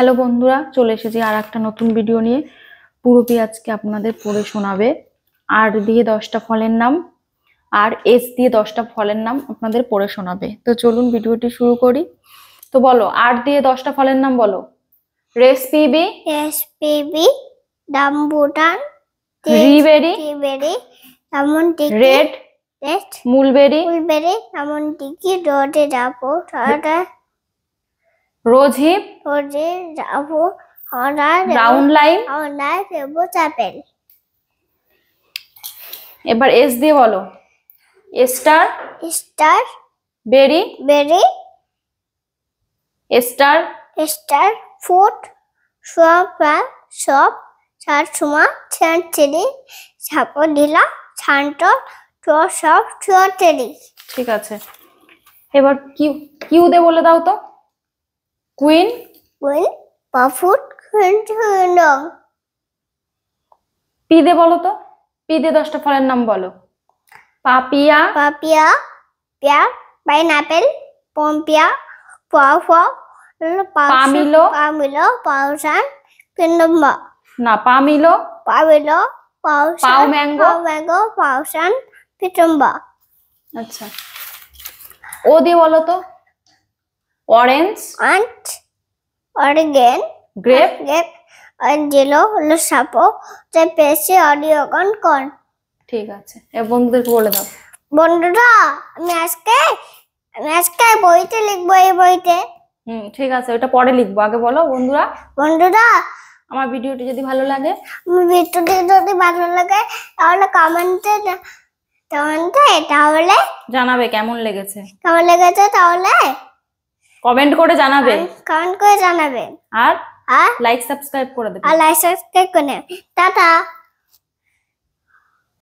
Hello বন্ধুরা, চলে এসেছি আর একটা নতুন ভিডিও নিয়ে। পুরোপি আজকে আপনাদের পড়ে শোনাবে। আর দিয়ে 10টা ফলের নাম আর এস দিয়ে 10টা ফলের নাম আপনাদের পড়ে শোনাবে। তো চলুন ভিডিওটি শুরু করি। তো বলো, আর দিয়ে 10টা ফলের নাম বলো। রেসপিবি রামবুটান রিবেরি, লেমন টিকি রেড মুলবেরি, লেমন টিকি রোডে যাবো রোজ হিপ, রাউন্ড লাইম। দেবো চাপেল। এবার এস দিয়ে বলো। স্টার বেরি, স্টার ফুড সব ছাড়ছুমা ছেড়ে ছাপো ঢিলা ছান্ট সব ছেড়ে। ঠিক আছে, এবার কিউ দে বলে দাও তো। কুইন পাফুট পি দে বলো তো। পি দে 10টা ফলের নাম বলো। পাপিয়া, পাইনাপেল, পম্পিয়া, পামিলো, পাউসান, পিনম্বা না পামিলো, পাও ম্যাঙ্গো। পাউসান, পিটম্বা। আচ্ছা, ও দিয়ে বলো তো। অরেঞ্জ, অরেগেন, গ্রেপ, অ্যাঞ্জেলো হলো সাপো, পেয়েছে অডিওগন কর্ন। ঠিক আছে, এবার বন্ধুদেরকে বলে দাও। বন্ধুরা, আমি আজকে বইতে লিখবো, এই বইতে। ঠিক আছে, ওটা পরে লিখবো। আগে বলো বন্ধুরা। আমার ভিডিওটি যদি ভালো লাগে তাহলে কমেন্টে জানাবে কেমন লেগেছে। তাহলে কমেন্ট করে জানাবে। আর আর লাইক সাবস্ক্রাইব করে দেবে। টাটা।